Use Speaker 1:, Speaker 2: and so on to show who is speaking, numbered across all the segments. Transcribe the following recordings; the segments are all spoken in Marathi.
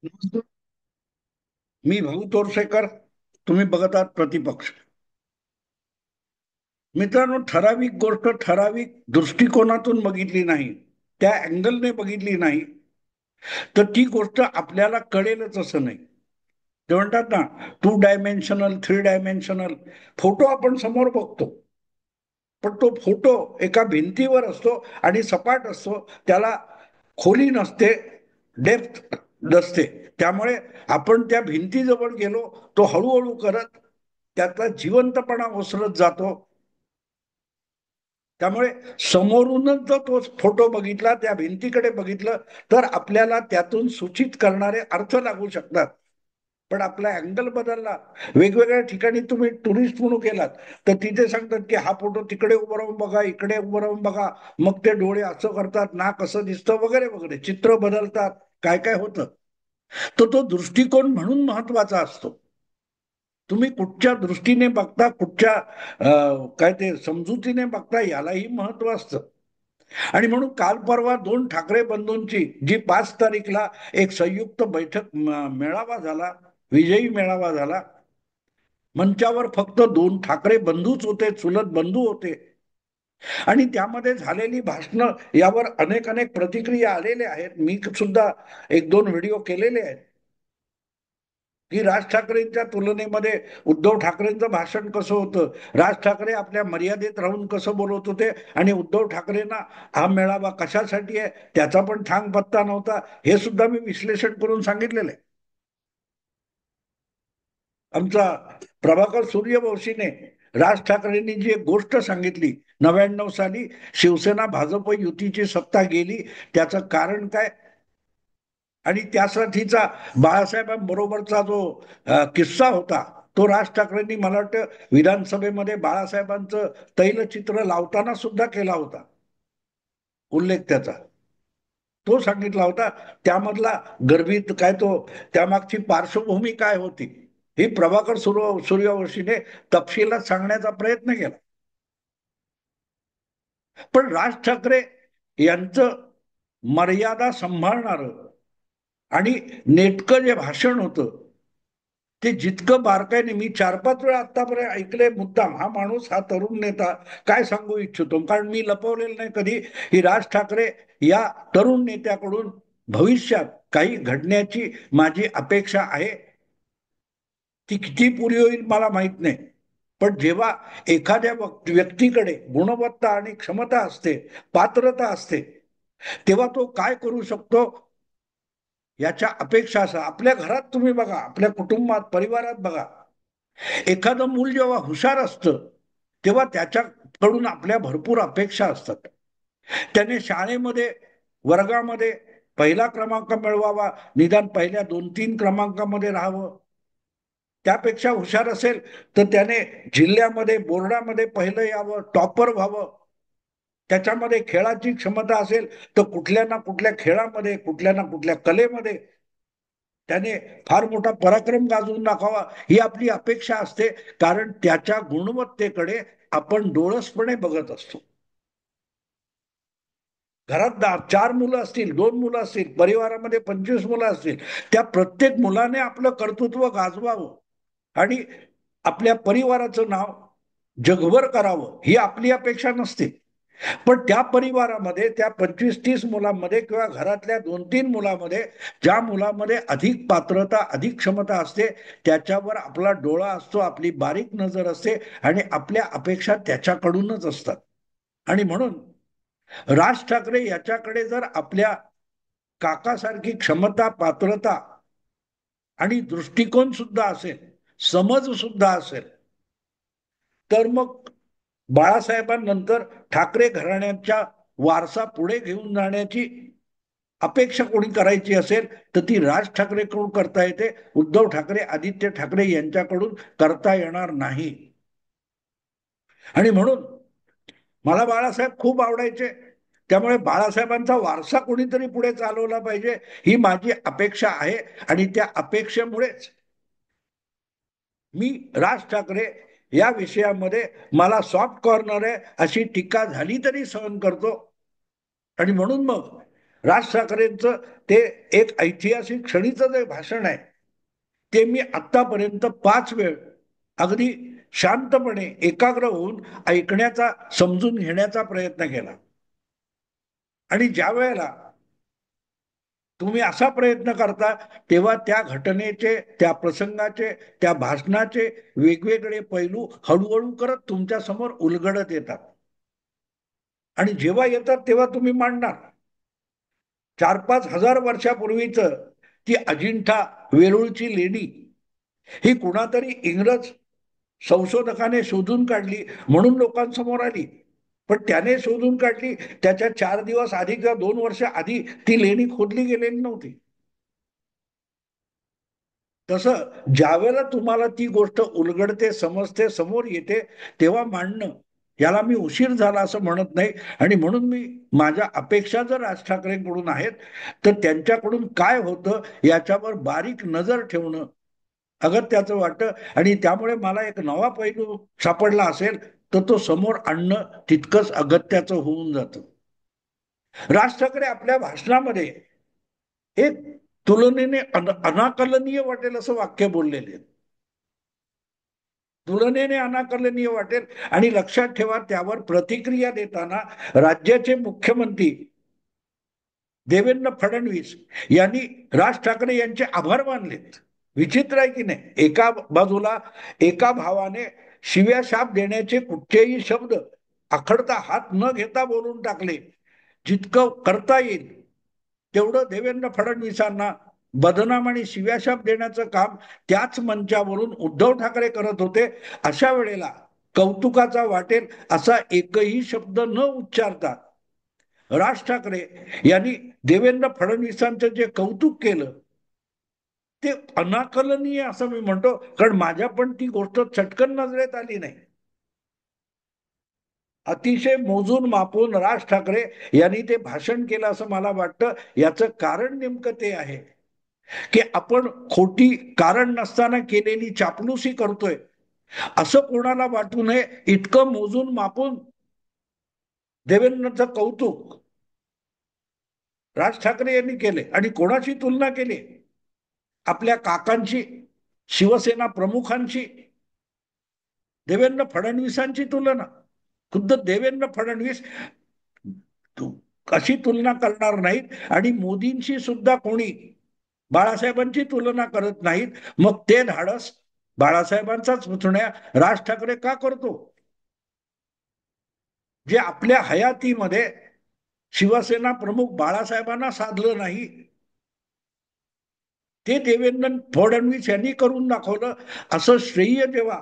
Speaker 1: नमस्कार. मी भाऊ तोरसेकर. तुम्ही बघत आहात प्रतिपक्ष. मित्रांनो, ठराविक गोष्ट ठराविक दृष्टिकोनातून बघितली नाही, त्या अँगलने बघितली नाही, तर ती गोष्ट आपल्याला कळेलच असं नाही. ते म्हणतात ना, 2 डायमेन्शनल 3 डायमेन्शनल फोटो आपण समोर बघतो, पण तो फोटो एका भिंतीवर असतो आणि सपाट असतो, त्याला खोली नसते, डेप्थ नसते. त्यामुळे आपण त्या भिंतीजवळ गेलो, तो हळूहळू करत त्यातला जिवंतपणा ओसरत जातो. त्यामुळे समोरूनच जर तो फोटो बघितला, त्या भिंतीकडे बघितलं, तर आपल्याला त्यातून सूचित करणारे अर्थ लागू शकतात. पण आपला अँगल बदलला, वेगवेगळ्या ठिकाणी तुम्ही टुरिस्ट म्हणून गेलात, तर तिथे सांगतात की हा फोटो तिकडे उभं राहून बघा, इकडे उभं राहून बघा, मग ते डोळे असं करतात, नाक असं दिसतं, वगैरे वगैरे, चित्र बदलतात, काय काय होतं. तर तो दृष्टिकोन म्हणून महत्वाचा असतो. तुम्ही कुठच्या दृष्टीने बघता, कुठच्या काय ते समजुतीने बघता, यालाही महत्व असतं. आणि म्हणून काल परवा दोन ठाकरे बंधूंची जी 5 तारीखला एक संयुक्त बैठक मेळावा झाला, विजयी मेळावा झाला. मंचावर फक्त दोन ठाकरे बंधूच होते, चुलत बंधू होते. आणि त्यामध्ये झालेली भाषणं, यावर अनेक अनेक प्रतिक्रिया आलेल्या आहेत. मी सुद्धा एक दोन व्हिडिओ केलेले आहेत की राज ठाकरेंच्या तुलनेमध्ये उद्धव ठाकरेंचं भाषण कसं होतं, राज ठाकरे आपल्या मर्यादेत राहून कसं बोलत होते, आणि उद्धव ठाकरेंना हा मेळावा कशासाठी आहे त्याचा पण ठाम पत्ता नव्हता. हे सुद्धा मी विश्लेषण करून सांगितलेलं आहे. आमचा प्रभाकर सूर्यवंशीने राज ठाकरेंनी जी एक गोष्ट सांगितली, 99 साली शिवसेना भाजप युतीची सत्ता गेली, त्याचं कारण काय, आणि त्यासाठीचा बाळासाहेबांबरोबरचा जो किस्सा होता, तो राज ठाकरेंनी मला वाटतं विधानसभेमध्ये बाळासाहेबांचं तैलचित्र लावताना सुद्धा केला होता उल्लेख त्याचा. तो सांगितला होता. त्यामधला गर्भित काय तो, त्यामागची पार्श्वभूमी काय होती, ही प्रभाकर सूर्यवंशीने तपशिलात सांगण्याचा प्रयत्न केला. पण राज ठाकरे यांचं मर्यादा सांभाळणार आणि नेटकं जे भाषण होतं, ते जितकं बारकाईने, मी 4-5 वेळा आतापर्यंत ऐकले मुद्दाम, हा माणूस, हा तरुण नेता काय सांगू इच्छितो, कारण मी लपवलेलं नाही कधी की राज ठाकरे या तरुण नेत्याकडून भविष्यात काही घडण्याची माझी अपेक्षा आहे. ती किती पुरी होईल मला माहित नाही. पण जेव्हा एखाद्या व्यक्तीकडे गुणवत्ता आणि क्षमता असते, पात्रता असते, तेव्हा तो काय करू शकतो याच्या अपेक्षा असतात. आपल्या घरात तुम्ही बघा, आपल्या कुटुंबात, परिवारात बघा, एखादं मूल जेव्हा हुशार असतं, तेव्हा त्याच्याकडून आपल्या भरपूर अपेक्षा असतात. त्याने शाळेमध्ये, वर्गामध्ये पहिला क्रमांक मिळवावा, निदान पहिल्या 2-3 क्रमांकामध्ये राहावं. त्यापेक्षा हुशार असेल तर त्याने जिल्ह्यामध्ये, बोर्डामध्ये पहिलं यावं, टॉपर व्हावं. त्याच्यामध्ये खेळाची क्षमता असेल तर कुठल्या ना कुठल्या खेळामध्ये, कुठल्या ना कुठल्या कलेमध्ये त्याने फार मोठा पराक्रम गाजवून दाखवावा, ही आपली अपेक्षा असते. कारण त्याच्या गुणवत्तेकडे आपण डोळसपणे बघत असतो. घरात 4 मुलं असतील, 2 मुलं असतील, परिवारामध्ये 25 मुलं असतील, त्या प्रत्येक मुलाने आपलं कर्तृत्व गाजवावं आणि आपल्या परिवाराचं नाव जगभर करावं, ही आपली अपेक्षा नसते. पण त्या परिवारामध्ये, त्या 25-30 मुलांमध्ये किंवा घरातल्या 2-3 मुलांमध्ये, ज्या मुलामध्ये अधिक पात्रता, अधिक क्षमता असते, त्याच्यावर आपला डोळा असतो, आपली बारीक नजर असते, आणि आपल्या अपेक्षा त्याच्याकडूनच असतात. आणि म्हणून राज ठाकरे याच्याकडे जर आपल्या काकासारखी क्षमता, पात्रता आणि दृष्टिकोन सुद्धा असेल, समज सुद्धा असेल, तर मग बाळासाहेबांनंतर ठाकरे घराण्याच्या वारसा पुढे घेऊन जाण्याची अपेक्षा कोणी करायची असेल तर ती राज ठाकरेकडून करता येते. उद्धव ठाकरे, आदित्य ठाकरे यांच्याकडून करता येणार नाही. आणि म्हणून मला बाळासाहेब खूप आवडायचे. त्यामुळे बाळासाहेबांचा वारसा कोणीतरी पुढे चालवला पाहिजे, ही माझी अपेक्षा आहे. आणि त्या अपेक्षेमुळेच मी राज ठाकरे या विषयामध्ये, मला सॉफ्ट कॉर्नर आहे अशी टीका झाली तरी सहन करतो. आणि म्हणून मग राज ठाकरेंचं ते एक ऐतिहासिक क्षणीचं जे भाषण आहे ते मी आतापर्यंत 5 वेळ अगदी शांतपणे एकाग्र होऊन ऐकण्याचा, समजून घेण्याचा प्रयत्न केला. आणि ज्या वेळेला तुम्ही असा प्रयत्न करता तेव्हा त्या घटनेचे, त्या प्रसंगाचे, त्या भाषणाचे वेगवेगळे पैलू हळूहळू करत तुमच्या समोर उलगडत येतात. आणि जेव्हा येतात तेव्हा तुम्ही मांडणार. 4-5 हजार वर्षापूर्वीच ती अजिंठा वेरूळची लेणी ही कुणातरी इंग्रज संशोधकाने शोधून काढली म्हणून लोकांसमोर आली. पण त्याने शोधून काढली त्याच्या 4 दिवस आधी किंवा 2 वर्ष आधी ती लेणी खोदली गेलेली नव्हती. तसं ज्यावेळेला तुम्हाला ती गोष्ट उलगडते, समजते, समोर येते तेव्हा मांडणं, याला मी उशीर झाला असं म्हणत नाही. आणि म्हणून मी, माझ्या अपेक्षा जर राज ठाकरेंकडून आहेत तर त्यांच्याकडून काय होतं याच्यावर बारीक नजर ठेवणं अगत्याचं वाटतं. आणि त्यामुळे मला एक नवा पैलू सापडला असेल तर तो समोर आणणं तितकंच अगत्याचं होऊन जातं. राज ठाकरे आपल्या भाषणामध्ये एक तुलनेने अनाकलनीय वाटेल असं वाक्य बोललेले, तुलनेने अनाकलनीय वाटेल. आणि लक्षात ठेवा, त्यावर प्रतिक्रिया देताना राज्याचे मुख्यमंत्री देवेंद्र फडणवीस यांनी राज ठाकरे यांचे आभार मानलेत. विचित्र आहे की नाही? एका बाजूला एका भावाने शिव्या शाप देण्याचे कुठचेही शब्द आखडता हात न घेता बोलून टाकले. जितकं करता येईल तेवढं देवेंद्र फडणवीसांना बदनाम आणि शिव्याशाप देण्याचं काम त्याच मंचावरून उद्धव ठाकरे करत होते. अशा वेळेला कौतुकाचा वाटेल असा एकही शब्द न उच्चारता राज ठाकरे यांनी देवेंद्र फडणवीसांचं जे कौतुक केलं ते अनाकलनीय असं मी म्हणतो. कारण माझ्या पण ती गोष्ट चटकन नजरेत आली नाही. अतिशय मोजून मापून राज ठाकरे यांनी ते भाषण केलं असं मला वाटतं. याचं कारण नेमकं ते आहे की आपण खोटी, कारण नसताना केलेली चापलूसी करतोय असं कोणाला वाटू नये, इतकं मोजून मापून देवेंद्रचं कौतुक राज ठाकरे यांनी केले. आणि कोणाची तुलना केली? आपल्या काकांची, शिवसेना प्रमुखांची, देवेंद्र फडणवीसांची तुलना. खुद्द देवेंद्र फडणवीस अशी तुलना करणार नाहीत. आणि मोदींची सुद्धा कोणी बाळासाहेबांची तुलना करत नाहीत. मग ते धाडस बाळासाहेबांचाच पुतण्या राज ठाकरे का करतो? जे आपल्या हयातीमध्ये शिवसेना प्रमुख बाळासाहेबांना साधलं नाही ते देवेंद्र फडणवीस यांनी करून दाखवलं. असं श्रेय जेव्हा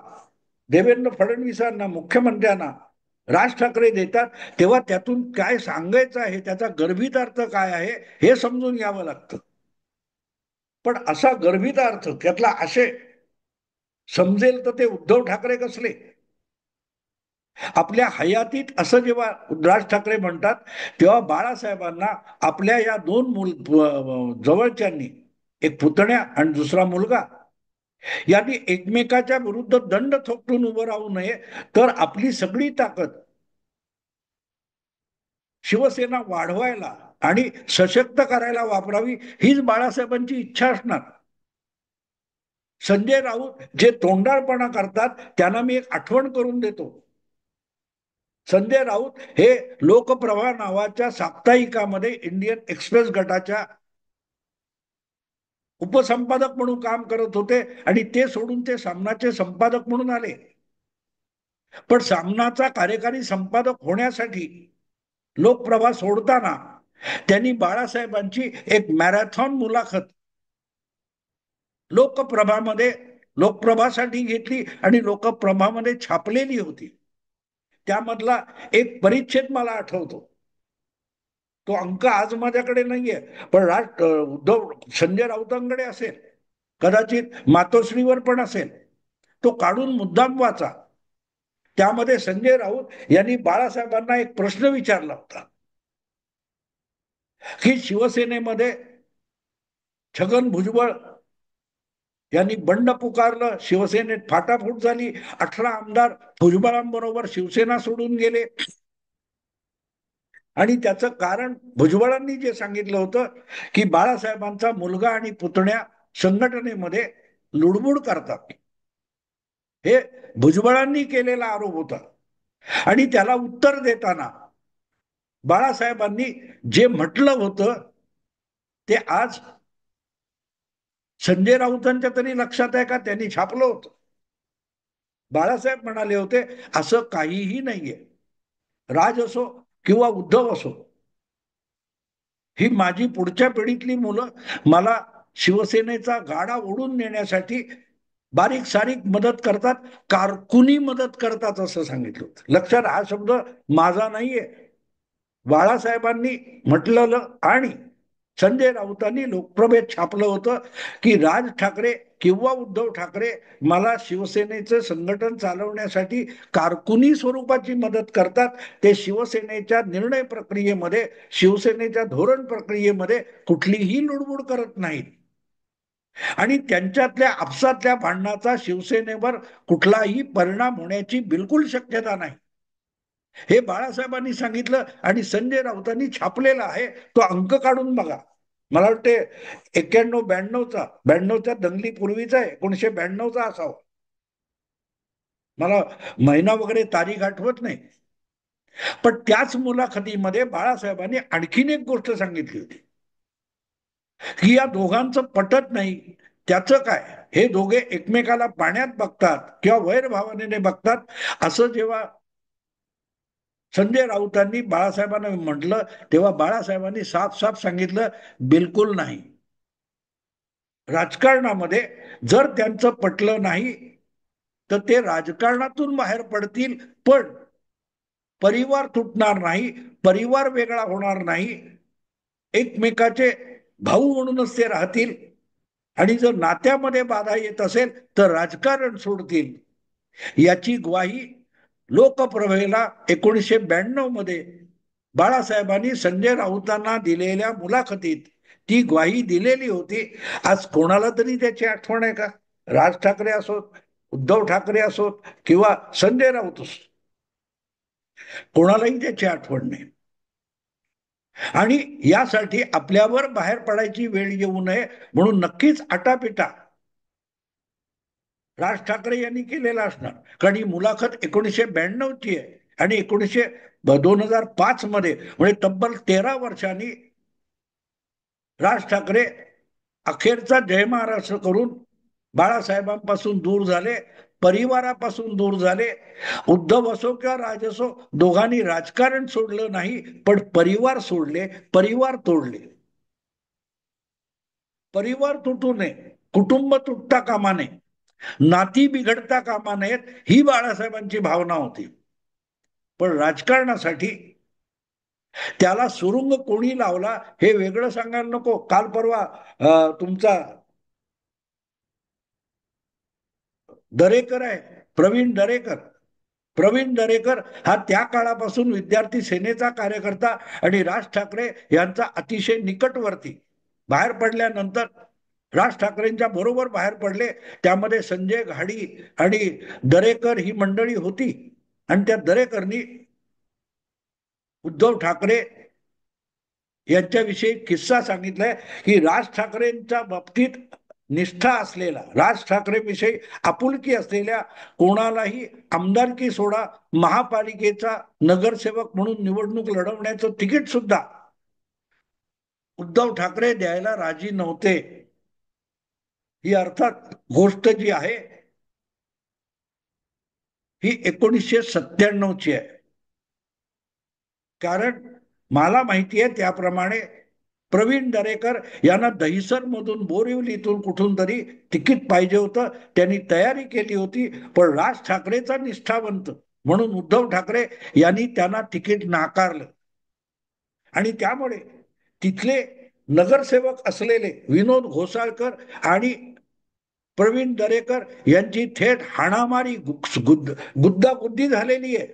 Speaker 1: देवेंद्र फडणवीसांना, मुख्यमंत्र्यांना राज ठाकरे देतात तेव्हा त्यातून काय सांगायचं आहे, त्याचा गर्भित अर्थ काय आहे हे समजून घ्यावं लागतं. पण असा गर्भित अर्थ, त्यातला आशय समजेल तर ते उद्धव ठाकरे कसले? आपल्या हयातीत असं जेव्हा राज ठाकरे म्हणतात तेव्हा बाळासाहेबांना आपल्या या दोन जवळच्यांनी, एक पुतण्या आणि दुसरा मुलगा, यांनी एकमेकाच्या विरुद्ध दंड थोपटून उभं राहू नये तर आपली सगळी ताकद शिवसेना वाढवायला आणि सशक्त करायला वापरावी, हीच बाळासाहेबांची इच्छा असणार. संजय राऊत जे तोंडाळपणा करतात त्यांना मी एक आठवण करून देतो. संजय राऊत हे लोकप्रभा नावाच्या साप्ताहिकामध्ये इंडियन एक्सप्रेस गटाच्या उपसंपादक म्हणून काम करत होते आणि ते सोडून ते सामनाचे संपादक म्हणून आले. पण सामनाचा कार्यकारी संपादक होण्यासाठी लोकप्रभा सोडताना त्यांनी बाळासाहेबांची एक मॅरेथॉन मुलाखत लोकप्रभामध्ये, लोकप्रभासाठी घेतली आणि लोकप्रभामध्ये छापलेली होती. त्यामधला एक परिच्छेद मला आठवतो. तो अंक आज माझ्याकडे नाहीये, पण उद्धव संजय राऊतांकडे असेल, कदाचित मातोश्रीवर पण असेल. तो काढून मुद्दाम वाचा. त्यामध्ये संजय राऊत यांनी बाळासाहेबांना एक प्रश्न विचारला होता की शिवसेनेमध्ये छगन भुजबळ यांनी बंड पुकारलं, शिवसेनेत फाटाफूट झाली, 18 आमदार भुजबळांबरोबर शिवसेना सोडून गेले. आणि त्याचं कारण भुजबळांनी जे सांगितलं होतं की बाळासाहेबांचा मुलगा आणि पुतण्या संघटनेमध्ये लुडबुड करतात, हे भुजबळांनी केलेला आरोप होता. आणि त्याला उत्तर देताना बाळासाहेबांनी जे म्हटलं होतं ते आज संजय राऊतांच्या तरी लक्षात आहे का? त्यांनी छापलं होतं. बाळासाहेब म्हणाले होते असं काहीही नाहीये, राज असो किंवा उद्धव असो, ही माझी पुढच्या पिढीतली मुलं मला शिवसेनेचा गाडा ओढून नेण्यासाठी बारीक सारीक मदत करतात, कारकुनी मदत करतात असं सांगितलं होतं. लक्षात, हा शब्द माझा नाहीये, बाळासाहेबांनी म्हटलेलं. आणि संजय राऊतांनी लोकप्रभेत छापलं होतं की राज ठाकरे किंवा उद्धव ठाकरे मला शिवसेनेचं संघटन चालवण्यासाठी कारकुनी स्वरूपाची मदत करतात, ते शिवसेनेच्या निर्णय प्रक्रियेमध्ये, शिवसेनेच्या धोरण प्रक्रियेमध्ये कुठलीही लुडबुड करत नाहीत आणि त्यांच्यातल्या आपसातल्या भांडणाचा शिवसेनेवर कुठलाही परिणाम होण्याची बिलकुल शक्यता नाही, हे बाळासाहेबांनी सांगितलं. आणि संजय राऊतांनी छापलेला आहे, तो अंक काढून बघा. मला वाटते 91-92चा, 92च्या दंगलीपूर्वीचा, 1992चा असावा, मला महिना वगैरे तारीख आठवत नाही. पण त्याच मुलाखतीमध्ये बाळासाहेबांनी आणखीन एक गोष्ट सांगितली होती की या दोघांचं पटत नाही. त्याचं काय, हे दोघे एकमेकाला पाण्यात बघतात किंवा वैरभावनेने बघतात असं जेव्हा संजय राऊतांनी बाळासाहेबांना म्हटलं, तेव्हा बाळासाहेबांनी साफ साफ सांगितलं बिलकुल नाही. राजकारणामध्ये जर त्यांचं पटलं नाही तर ते राजकारणातून बाहेर पडतील, पण परिवार तुटणार नाही, परिवार वेगळा होणार नाही, एकमेकाचे भाऊ म्हणूनच ते राहतील. आणि जर नात्यामध्ये बाधा येत असेल तर राजकारण सोडतील. याची ग्वाही लोकप्रभेला 1992 मध्ये बाळासाहेबांनी संजय राऊतांना दिलेल्या मुलाखतीत ती ग्वाही दिलेली होती. आज कोणाला तरी त्याची आठवण आहे का? राज ठाकरे असोत, उद्धव ठाकरे असोत किंवा संजय राऊत असोत, कोणालाही त्याची आठवण नाही. आणि यासाठी आपल्यावर बाहेर पडायची वेळ येऊ नये म्हणून नक्कीच आटापिटा राज ठाकरे यांनी केलेला असणार, कारण ही मुलाखत 1992ची आहे आणि 2005 मध्ये, म्हणजे तब्बल 13 वर्षांनी राज ठाकरे अखेरचा जय महाराष्ट्र करून बाळासाहेबांपासून दूर झाले, परिवारापासून दूर झाले. उद्धव असो किंवा राज असो, दोघांनी राजकारण सोडलं नाही, पण परिवार सोडले, परिवार तोडले. परिवार तुटू नये, कुटुंब तुटता कामा नये, नाती बिघडता कामा नयेत, ही बाळासाहेबांची भावना होती. पण राजकारणासाठी त्याला सुरुंग कोणी लावला हे वेगळं सांगायला नको. काल परवा तुमचा दरेकर आहे, प्रवीण दरेकर, प्रवीण दरेकर हा त्या काळापासून विद्यार्थी सेनेचा कार्यकर्ता आणि राज ठाकरे यांचा अतिशय निकटवर्ती. बाहेर पडल्यानंतर राज ठाकरेंच्या बरोबर बाहेर पडले, त्यामध्ये संजय घाडी आणि दरेकर ही मंडळी होती. आणि त्या दरेकरनी उद्धव ठाकरे यांच्याविषयी किस्सा सांगितलाय की राज ठाकरेंच्या बाबतीत निष्ठा असलेला, राज ठाकरे विषयी आपुलकी असलेल्या कोणालाही आमदारकी सोडा, महापालिकेचा नगरसेवक म्हणून निवडणूक लढवण्याचं तिकीट सुद्धा उद्धव ठाकरे द्यायला राजी नव्हते. ही अर्थात गोष्ट जी आहे ही 1997ची आहे. कारण मला माहिती आहे त्याप्रमाणे प्रवीण दरेकर यांना दहिसर मधून, बोरिवलीतून कुठून तरी तिकीट पाहिजे होतं, त्यांनी तयारी केली होती. पण राज ठाकरेचा निष्ठावंत म्हणून उद्धव ठाकरे यांनी त्यांना तिकीट नाकारलं. आणि त्यामुळे तिथले नगरसेवक असलेले विनोद घोसाळकर आणि प्रवीण दरेकर यांची थेट हाणामारी, गुद्दागुद्दी झालेली आहे.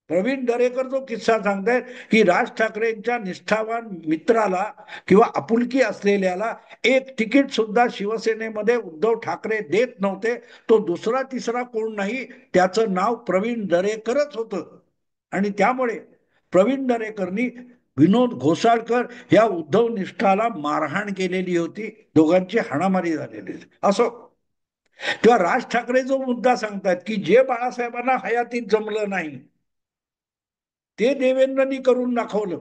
Speaker 1: प्रवीण दरेकर जो किस्सा सांगतायत की राज ठाकरेंच्या निष्ठावान मित्राला किंवा आपुलकी असलेल्याला एक तिकीट सुद्धा शिवसेनेमध्ये उद्धव ठाकरे देत नव्हते. तो दुसरा तिसरा कोण नाही, त्याचं नाव प्रवीण दरेकरच होतं. आणि त्यामुळे प्रवीण दरेकरनी विनोद घोसाळकर या उद्धव निष्ठाला मारहाण केलेली होती, दोघांची हाणामारी झालेली. असो, तेव्हा राज ठाकरे जो मुद्दा सांगतात की जे बाळासाहेबांना हयातीत जमलं नाही ते देवेंद्रनी करून दाखवलं.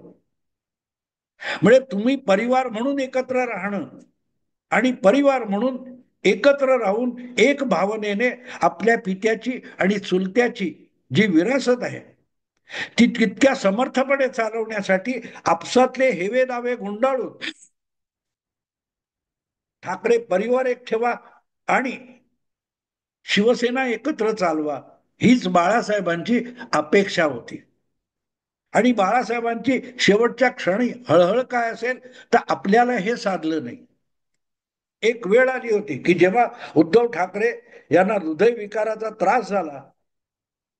Speaker 1: म्हणजे तुम्ही परिवार म्हणून एकत्र राहणं आणि परिवार म्हणून एकत्र राहून एक भावनेने आपल्या पित्याची आणि चुलत्याची जी विरासत आहे ती तितक्या समर्थपणे चालवण्यासाठी आपसातले हेवे दावे गुंडाळून ठाकरे परिवार एक ठेवा आणि शिवसेना एकत्र चालवा, हीच बाळासाहेबांची अपेक्षा होती. आणि बाळासाहेबांची शेवटच्या क्षणी हळहळ काय असेल तर आपल्याला हे साधलं नाही. एक वेळ आली होती की जेव्हा उद्धव ठाकरे यांना हृदयविकाराचा त्रास झाला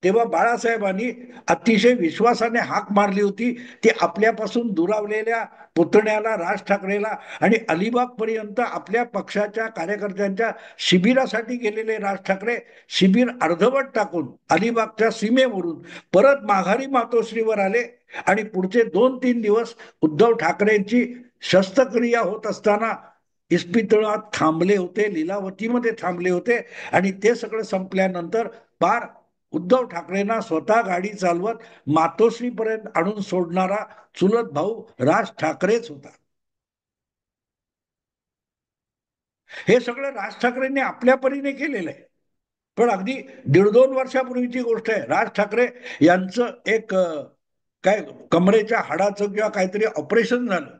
Speaker 1: तेव्हा बाळासाहेबांनी अतिशय विश्वासाने हाक मारली होती. ती आपल्यापासून दुरावलेल्या पुतण्याला, राज ठाकरेला आणि अलिबाग पर्यंत आपल्या पक्षाच्या कार्यकर्त्यांच्या शिबिरासाठी गेलेले राज ठाकरे शिबिर अर्धवट टाकून अलिबागच्या सीमेवरून परत माघारी मातोश्रीवर आले आणि पुढचे 2-3 दिवस उद्धव ठाकरेंची शस्त्रक्रिया होत असताना इस्पितळात थांबले होते, लीलावतीमध्ये थांबले होते. आणि ते सगळं संपल्यानंतर पार उद्धव ठाकरेंना स्वतः गाडी चालवत मातोश्री पर्यंत आणून सोडणारा चुलत भाऊ राज ठाकरेच होता. हे सगळं राज ठाकरेंनी आपल्या परीने केलेलं आहे. पण अगदी 1.5-2 वर्षापूर्वीची गोष्ट आहे. राज ठाकरे यांचं एक काय कमरेच्या हाडाचं किंवा काहीतरी ऑपरेशन झालं.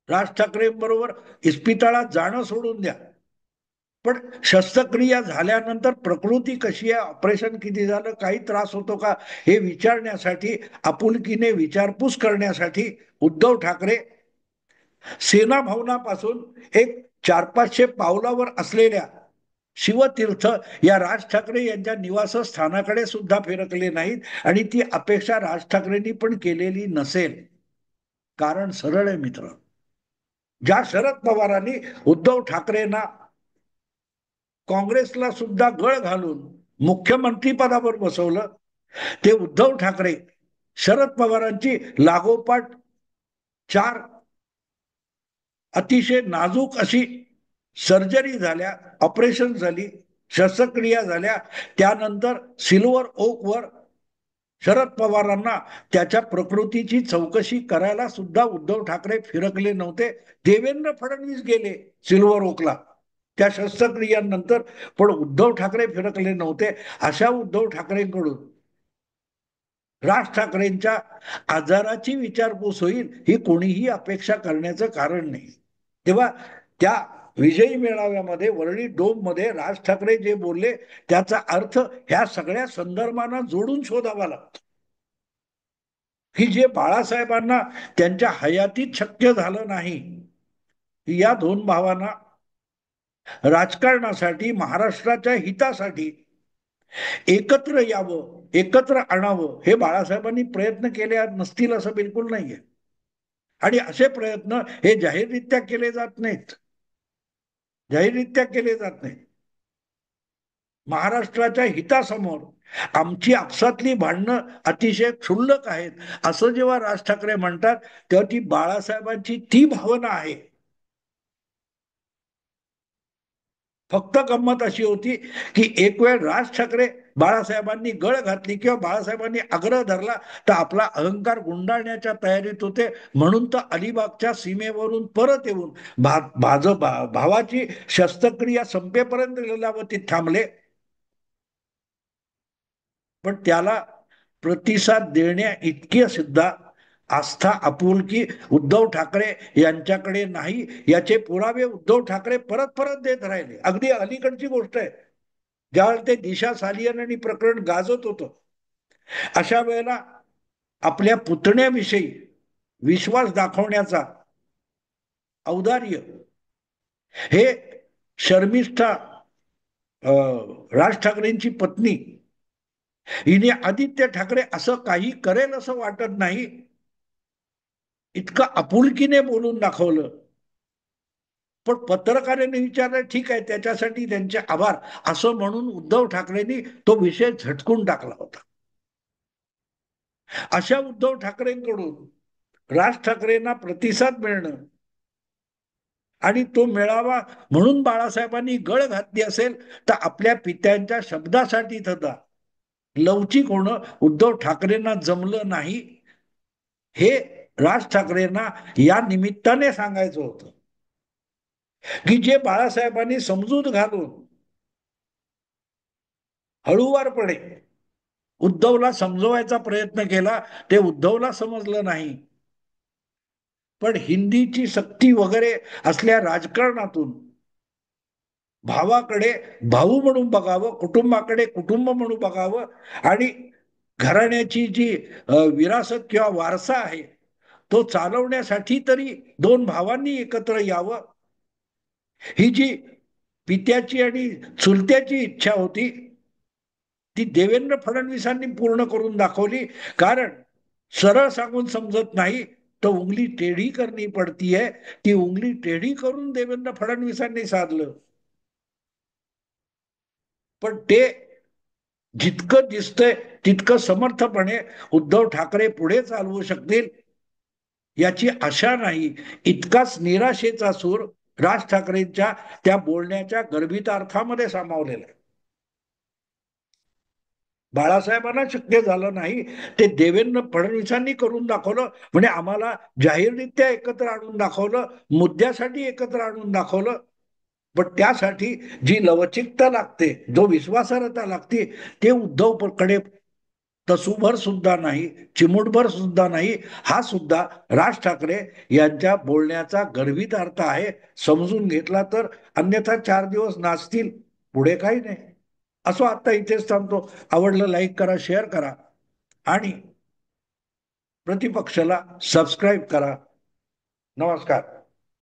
Speaker 1: राज ठाकरे बरोबर इस्पितळात जाणं सोडून द्या, पण शस्त्रक्रिया झाल्यानंतर प्रकृती कशी आहे, ऑपरेशन किती झालं, काही त्रास होतो का हे विचारण्यासाठी, आपुलकीने विचारपूस करण्यासाठी उद्धव ठाकरे सेना भवनापासून एक 400-500 पावलावर असलेल्या शिवतीर्थ या राज ठाकरे यांच्या निवासस्थानाकडे सुद्धा फिरकले नाहीत. आणि ती अपेक्षा राज ठाकरेंनी पण केलेली नसेल. कारण सरळ आहे मित्र, ज्या शरद पवारांनी उद्धव ठाकरेंना काँग्रेसला सुद्धा गळ घालून मुख्यमंत्री पदावर बसवलं, ते उद्धव ठाकरे शरद पवारांची लागोपाठ 4 अतिशय नाजूक अशी सर्जरी झाल्या, ऑपरेशन झाली, शस्त्रक्रिया झाल्या, त्यानंतर सिल्वर ओकवर शरद पवारांना त्याच्या प्रकृतीची चौकशी करायला सुद्धा उद्धव ठाकरे फिरकले नव्हते. देवेंद्र फडणवीस गेले सिल्वर ओकला त्या शस्त्रक्रियांनंतर, पण उद्धव ठाकरे फिरकले नव्हते. अशा उद्धव ठाकरेंकडून राज ठाकरेंच्या आजाराची विचारपूस होईल ही कोणीही अपेक्षा करण्याचं कारण नाही. तेव्हा त्या विजयी मेळाव्यामध्ये वरळी डोम मध्ये राज ठाकरे जे बोलले त्याचा अर्थ ह्या सगळ्या संदर्भांना जोडून शोधावा लागतो की जे बाळासाहेबांना त्यांच्या हयातीत शक्य झालं नाही. या 2 भावांना राजकारणासाठी, महाराष्ट्राच्या हितासाठी एकत्र यावं, एकत्र आणावं, हे बाळासाहेबांनी प्रयत्न केले नसतील असं बिलकुल नाहीये. आणि असे प्रयत्न हे जाहीररित्या केले जात नाहीत, जाहीररित्या केले जात नाहीत. महाराष्ट्राच्या हितासमोर आमची आपसातली भांडणं अतिशय क्षुल्लक आहेत असं जेव्हा राज ठाकरे म्हणतात तेव्हा ती बाळासाहेबांची ती भावना आहे. फक्त गंमत अशी होती की एक वेळ राज ठाकरे बाळासाहेबांनी गळ घातली किंवा बाळासाहेबांनी आग्रह धरला तर आपला अहंकार गुंडाळण्याच्या तयारीत होते, म्हणून तर अलिबागच्या सीमेवरून परत येऊन भावाची शस्त्रक्रिया संपेपर्यंत लीलावतीत थांबले. पण त्याला प्रतिसाद देण्या इतकी सुद्धा आस्था, आपुलकी उद्धव ठाकरे यांच्याकडे नाही, याचे पुरावे उद्धव ठाकरे परत परत देत राहिले. अगदी अलीकडची गोष्ट आहे, ज्यावेळेला ते दिशा सालियन आणि प्रकरण गाजत होतं, अशा वेळेला आपल्या पुतण्याविषयी विश्वास दाखवण्याचा औदार्य हे शर्मिष्ठा राज ठाकरेंची पत्नी हिने आदित्य ठाकरे असं काही करेल असं वाटत नाही, इतकं आपुलकीने बोलून दाखवलं. पण पत्रकारांनी विचारलं, ठीक आहे, त्याच्यासाठी त्यांचे आभार, असं म्हणून उद्धव ठाकरेंनी तो विषय झटकून टाकला होता. अशा उद्धव ठाकरेंकडून राज ठाकरेंना प्रतिसाद मिळणं आणि तो मिळावा म्हणून बाळासाहेबांनी गळ घातली असेल, तर आपल्या पित्यांच्या शब्दासाठी सुद्धा लवचिक होणं उद्धव ठाकरेंना जमलं नाही, हे राज ठाकरेंना या निमित्ताने सांगायचं होतं. की जे बाळासाहेबांनी समजूत घालून हळूवारपणे उद्धवला समजवायचा प्रयत्न केला, ते उद्धवला समजलं नाही. पण हिंदीची सक्ती वगैरे असल्या राजकारणातून भावाकडे भाऊ म्हणून बघावं, कुटुंबाकडे कुटुंब म्हणून बघावं, आणि घराण्याची जी विरासत किंवा वारसा आहे तो चालवण्यासाठी तरी दोन भावांनी एकत्र यावं, ही जी पित्याची आणि चुलत्याची इच्छा होती ती देवेंद्र फडणवीसांनी पूर्ण करून दाखवली. कारण सरळ सांगून समजत नाही, तो उंगली टेढ़ी करनी पडती है, ती उंगली टेढ़ी करून देवेंद्र फडणवीसांनी साधलं. पण ते जितकं दिसतंय तितकं समर्थपणे उद्धव ठाकरे पुढे चालवू शकतील याची आशा नाही. इतकाच निराशेचा सूर राज ठाकरेंच्या त्या बोलण्याच्या गर्भितार्थामध्ये सामावलेला आहे. बाळासाहेबांना शक्य झालं नाही, ते देवेंद्र फडणवीसांनी करून दाखवलं. म्हणजे आम्हाला जाहीररित्या एकत्र आणून दाखवलं, मुद्द्यासाठी एकत्र आणून दाखवलं. पण त्यासाठी जी लवचिकता लागते, जो विश्वासार्हता लागते, ते उद्धवकडे तसूभर सुद्धा नाही, चिमुटभर सुद्धा नाही. हा सुद्धा राज ठाकरे यांच्या बोलण्याचा गर्भित अर्थ आहे. समजून घेतला तर, अन्यथा 4 दिवस नाचतील, पुढे काही नाही. असो, आता इथेच थांबतो. आवडलं लाईक करा, शेअर करा आणि प्रतिपक्षाला सबस्क्राईब करा. नमस्कार.